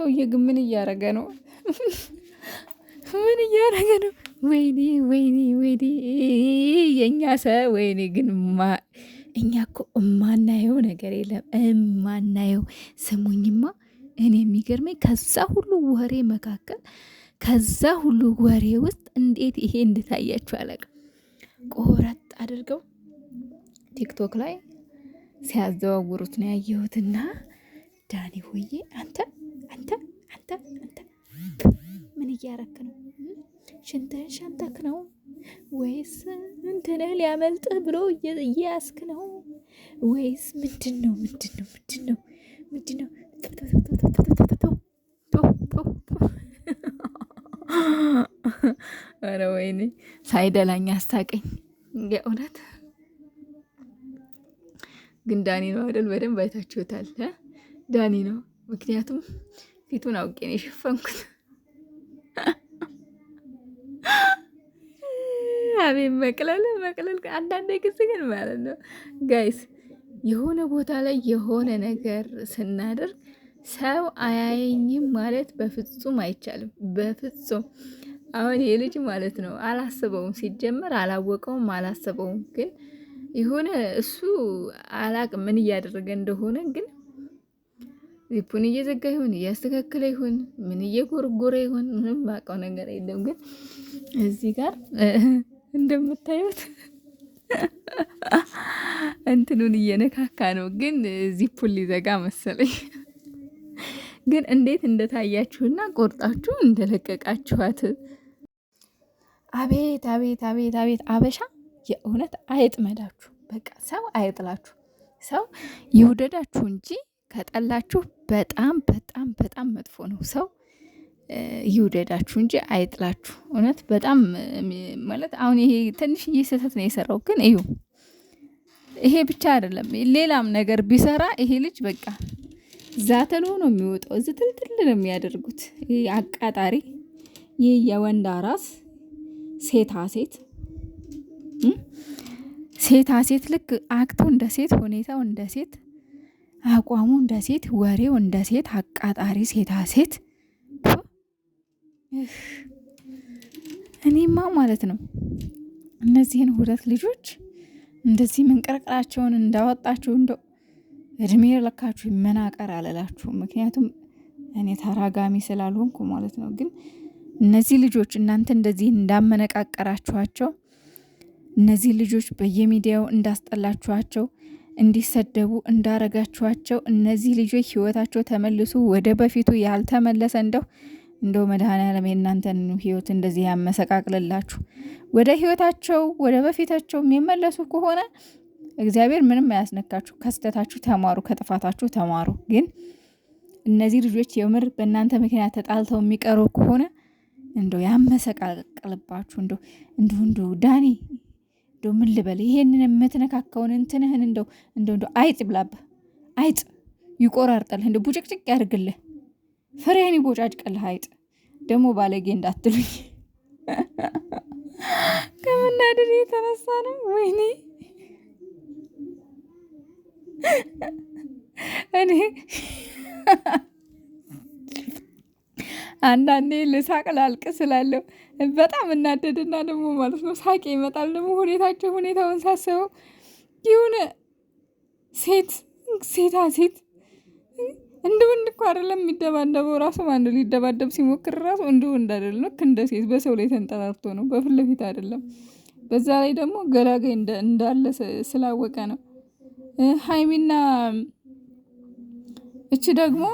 ሰውዬ ግን ምን እያረገ ነው? ምን እያረገ ነው? ወይኔ ወይኔ ወይኔ የኛ ሰው ወይኔ ግን እኛ እኮ እማናየው ነገር የለም እማናየው። ስሙኝማ እኔ የሚገርመኝ ከዛ ሁሉ ወሬ መካከል ከዛ ሁሉ ወሬ ውስጥ እንዴት ይሄ እንድታያችሁ አላውቅም። ቆረጥ አድርገው ቲክቶክ ላይ ሲያዘዋውሩት ነው ያየሁትና ዳኒ ሆዬ አንተ አንተ አንተ አንተ ምን እያረክ ነው? ሽንትህን ሸንተክ ነው ወይስ እንትንህ ሊያመልጥህ ብሎ እያያስክ ነው ወይስ ምንድን ነው? ምንድን ነው? ምንድን ነው? ምንድን ነው? ኧረ ወይኔ ሳይደላኝ አስታቀኝ። የእውነት ግን ዳኒ ነው አይደል? በደንብ አይታችሁታል። ዳኒ ነው። ምክንያቱም ፊቱን አውቄ ነው የሸፈንኩት። አቤት መቅለል መቅለል። አንዳንድ ጊዜ ግን ማለት ነው ጋይስ የሆነ ቦታ ላይ የሆነ ነገር ስናደርግ ሰው አያየኝም ማለት በፍጹም አይቻልም። በፍጹም አሁን የልጅ ማለት ነው አላስበውም፣ ሲጀመር አላወቀውም፣ አላስበውም። ግን የሆነ እሱ አላቅም ምን እያደረገ እንደሆነ ግን ዚፑን እየዘጋ ይሁን እያስተካከለ ይሁን ምን እየጎርጎረ ይሁን ምንም ማውቀው ነገር የለም። ግን እዚህ ጋር እንደምታዩት እንትኑን እየነካካ ነው። ግን ዚፑን ሊዘጋ መሰለኝ። ግን እንዴት እንደታያችሁና ቆርጣችሁ እንደለቀቃችኋት አቤት አቤት አቤት አቤት። አበሻ የእውነት አይጥመዳችሁ። በቃ ሰው አይጥላችሁ። ሰው ይውደዳችሁ እንጂ ከጠላችሁ በጣም በጣም በጣም መጥፎ ነው። ሰው ይውደዳችሁ እንጂ አይጥላችሁ። እውነት በጣም ማለት አሁን ይሄ ትንሽዬ ስህተት ነው የሰራው። ግን እዩ ይሄ ብቻ አይደለም፣ ሌላም ነገር ቢሰራ ይሄ ልጅ በቃ ዛተሎ ነው የሚወጣው። እዚህ ትልትል ነው የሚያደርጉት። ይሄ አቃጣሪ፣ ይህ የወንድ አራስ ሴታ ሴት ሴታ ሴት ልክ አክቶ እንደ ሴት፣ ሁኔታው እንደ ሴት፣ አቋሙ እንደ ሴት፣ ወሬው እንደ ሴት፣ አቃጣሪ ሴታ ሴት። እኔማ ማለት ነው እነዚህን ሁለት ልጆች እንደዚህ መንቀርቀራቸውን እንዳወጣችሁ እንደው እድሜ ለካችሁ መናቀር አለላችሁ። ምክንያቱም እኔ ተራጋሚ ስላልሆንኩ ማለት ነው። ግን እነዚህ ልጆች እናንተ እንደዚህ እንዳመነቃቀራችኋቸው፣ እነዚህ ልጆች በየሚዲያው እንዳስጠላችኋቸው፣ እንዲሰደቡ እንዳረጋችኋቸው፣ እነዚህ ልጆች ህይወታቸው ተመልሶ ወደ በፊቱ ያልተመለሰ እንደው መድኃኔዓለም የእናንተን ህይወት እንደዚህ ያመሰቃቅልላችሁ። ወደ ህይወታቸው ወደ በፊታቸው የሚመለሱ ከሆነ እግዚአብሔር ምንም አያስነካችሁ። ከስተታችሁ ተማሩ፣ ከጥፋታችሁ ተማሩ። ግን እነዚህ ልጆች የምር በእናንተ ምክንያት ተጣልተው የሚቀሩ ከሆነ እንደው ያመሰቃቅልባችሁ። እንደው ዳኒ እንደው ምን ልበል፣ ይሄንን የምትነካከውን እንትንህን እንደው አይጥ ይብላብህ፣ አይጥ ይቆራርጠልህ፣ እንደው ቡጭቅጭቅ ያድርግልህ፣ ፍሬህን ይቦጫጭቅልህ። አይጥ ደግሞ ባለጌ እንዳትሉኝ ከመናደድ የተነሳ ነው። ወይኔ እኔ አንዳንዴ ልሳቅ ላልቅ ስላለው በጣም እናደድና ደግሞ ማለት ነው ሳቄ ይመጣል። ደግሞ ሁኔታውን ሳስበው የሆነ ሴታ ሴት እንደ ወንድ እኮ አይደለም የሚደባደበው። ራሱ ማን ሊደባደብ ሲሞክር ራሱ እንደ ወንድ አይደለም፣ ልክ እንደ ሴት በሰው ላይ ተንጠራርቶ ነው፣ በፊት ለፊት አይደለም። በዛ ላይ ደግሞ ገላጋይ እንዳለ ስላወቀ ነው። ሀይሚና እቺ ደግሞ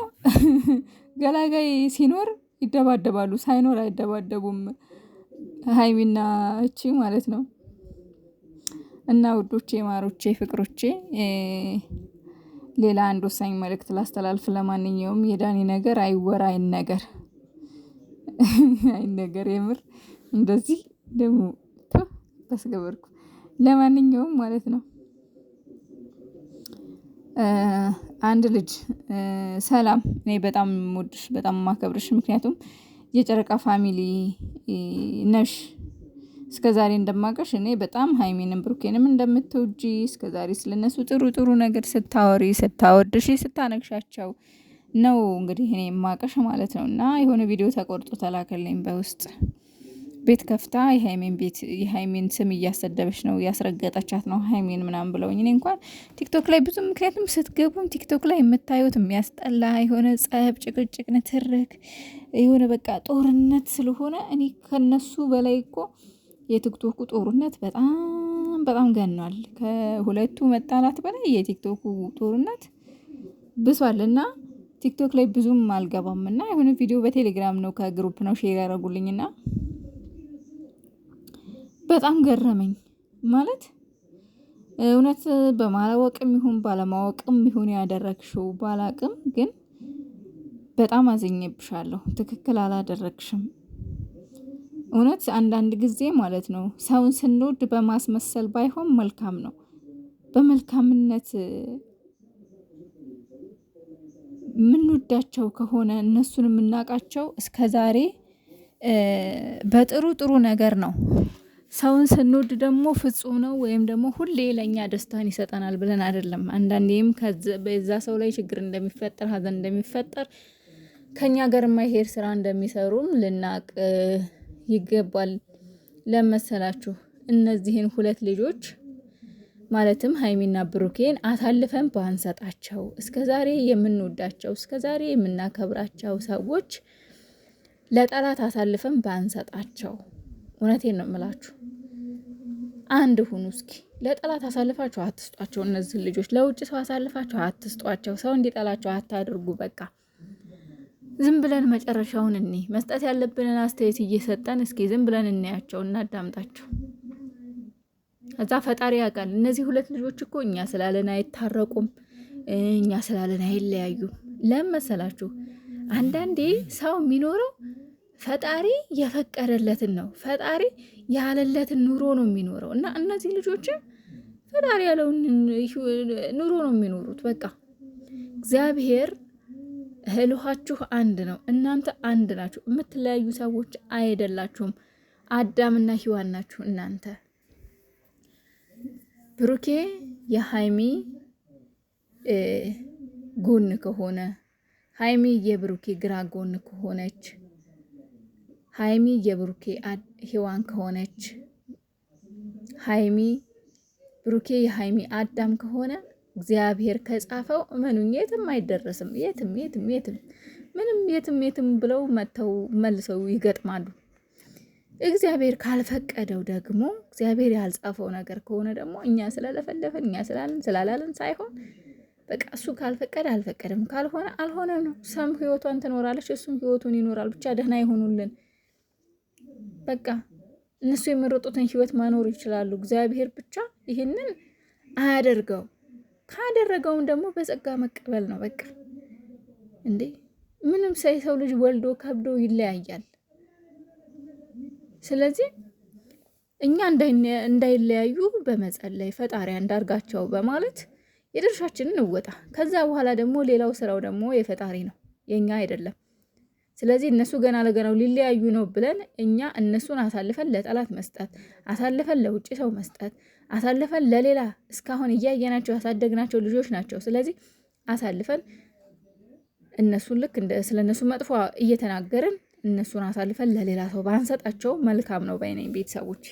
ገላጋይ ሲኖር ይደባደባሉ፣ ሳይኖር አይደባደቡም። ሀይሚና እቺ ማለት ነው። እና ውዶቼ፣ ማሮቼ፣ ፍቅሮቼ ሌላ አንድ ወሳኝ መልእክት ላስተላልፍ። ለማንኛውም የዳኒ ነገር አይወራ አይነገር የምር እንደዚህ ደግሞ ተስገበርኩ። ለማንኛውም ማለት ነው አንድ ልጅ ሰላም፣ እኔ በጣም የምወድሽ በጣም የማከብርሽ፣ ምክንያቱም የጨረቃ ፋሚሊ ነሽ። እስከዛሬ እንደማቀሽ እኔ በጣም ሀይሚንም ብሩኬንም እንደምትወጂ እስከዛሬ ስለነሱ ጥሩ ጥሩ ነገር ስታወሪ፣ ስታወድሽ፣ ስታነግሻቸው ነው እንግዲህ እኔ የማቀሽ ማለት ነው። እና የሆነ ቪዲዮ ተቆርጦ ተላከልኝ በውስጥ ቤት ከፍታ የሀይሜን ስም እያሰደበች ነው፣ እያስረገጠቻት ነው ሀይሜን ምናምን ብለውኝ። እኔ እንኳን ቲክቶክ ላይ ብዙ ምክንያቱም ስትገቡም ቲክቶክ ላይ የምታዩት የሚያስጠላ የሆነ ጸብ፣ ጭቅጭቅ፣ ንትርክ የሆነ በቃ ጦርነት ስለሆነ እኔ ከነሱ በላይ እኮ የቲክቶኩ ጦርነት በጣም ገኗል። ከሁለቱ መጣላት በላይ የቲክቶኩ ጦርነት ብሷል። እና ቲክቶክ ላይ ብዙም አልገባም እና የሆነ ቪዲዮ በቴሌግራም ነው ከግሩፕ ነው ሼር ያደረጉልኝና በጣም ገረመኝ። ማለት እውነት በማላወቅም ይሁን ባለማወቅም ይሁን ያደረግሽው ባላቅም፣ ግን በጣም አዝኜብሻለሁ። ትክክል አላደረግሽም። እውነት አንዳንድ ጊዜ ማለት ነው ሰውን ስንወድ በማስመሰል ባይሆን መልካም ነው። በመልካምነት የምንወዳቸው ከሆነ እነሱን የምናውቃቸው እስከ ዛሬ በጥሩ ጥሩ ነገር ነው። ሰውን ስንወድ ደግሞ ፍጹም ነው ወይም ደግሞ ሁሌ ለእኛ ደስታን ይሰጠናል ብለን አይደለም። አንዳንዴም በዛ ሰው ላይ ችግር እንደሚፈጠር፣ ሀዘን እንደሚፈጠር፣ ከኛ ጋር የማይሄድ ስራ እንደሚሰሩም ልናቅ ይገባል። ለመሰላችሁ እነዚህን ሁለት ልጆች ማለትም ሀይሚና ብሩኬን አሳልፈን ባንሰጣቸው፣ እስከዛሬ የምንወዳቸው እስከዛሬ የምናከብራቸው ሰዎች ለጠላት አሳልፈን ባንሰጣቸው። እውነቴን ነው የምላችሁ። አንድ ሁኑ እስኪ። ለጠላት አሳልፋቸው አትስጧቸው። እነዚህ ልጆች ለውጭ ሰው አሳልፋቸው አትስጧቸው። ሰው እንዲጠላቸው አታድርጉ። በቃ ዝም ብለን መጨረሻውን እኔ መስጠት ያለብንን አስተያየት እየሰጠን እስኪ ዝም ብለን እናያቸው፣ እናዳምጣቸው። እዛ ፈጣሪ ያውቃል። እነዚህ ሁለት ልጆች እኮ እኛ ስላለን አይታረቁም፣ እኛ ስላለን አይለያዩም። ለምን መሰላችሁ? አንዳንዴ ሰው የሚኖረው ፈጣሪ የፈቀደለትን ነው። ፈጣሪ ያለለትን ኑሮ ነው የሚኖረው። እና እነዚህ ልጆችም ፈጣሪ ያለውን ኑሮ ነው የሚኖሩት። በቃ እግዚአብሔር እህልኋችሁ አንድ ነው። እናንተ አንድ ናችሁ። የምትለያዩ ሰዎች አይደላችሁም። አዳምና ሔዋን ናችሁ እናንተ። ብሩኬ የሀይሚ ጎን ከሆነ፣ ሀይሚ የብሩኬ ግራ ጎን ከሆነች፣ ሀይሚ የብሩኬ ሔዋን ከሆነች፣ ሀይሚ ብሩኬ የሀይሚ አዳም ከሆነ እግዚአብሔር ከጻፈው እመኑኝ የትም አይደረስም። የትም የትም የትም ምንም የትም ብለው መተው መልሰው ይገጥማሉ። እግዚአብሔር ካልፈቀደው ደግሞ እግዚአብሔር ያልጻፈው ነገር ከሆነ ደግሞ እኛ ስለለፈለፈን እኛ ስላላለን ሳይሆን በቃ እሱ ካልፈቀደ አልፈቀደም፣ ካልሆነ አልሆነም ነው። ሰም ህይወቷን ትኖራለች፣ እሱም ህይወቱን ይኖራል። ብቻ ደህና ይሆኑልን። በቃ እነሱ የመረጡትን ህይወት መኖር ይችላሉ። እግዚአብሔር ብቻ ይህንን አያደርገው። ካደረገውም ደግሞ በጸጋ መቀበል ነው። በቃ እንዴ ምንም ሰው ልጅ ወልዶ ከብዶ ይለያያል። ስለዚህ እኛ እንዳይለያዩ በመጸለይ ፈጣሪ እንዳርጋቸው በማለት የድርሻችንን እንወጣ። ከዛ በኋላ ደግሞ ሌላው ስራው ደግሞ የፈጣሪ ነው፣ የኛ አይደለም። ስለዚህ እነሱ ገና ለገናው ሊለያዩ ነው ብለን እኛ እነሱን አሳልፈን ለጠላት መስጠት፣ አሳልፈን ለውጭ ሰው መስጠት፣ አሳልፈን ለሌላ እስካሁን እያየናቸው ያሳደግናቸው ልጆች ናቸው። ስለዚህ አሳልፈን እነሱን ልክ ስለነሱ መጥፎ እየተናገርን እነሱን አሳልፈን ለሌላ ሰው ባንሰጣቸው መልካም ነው ባይነኝ ቤተሰቦች።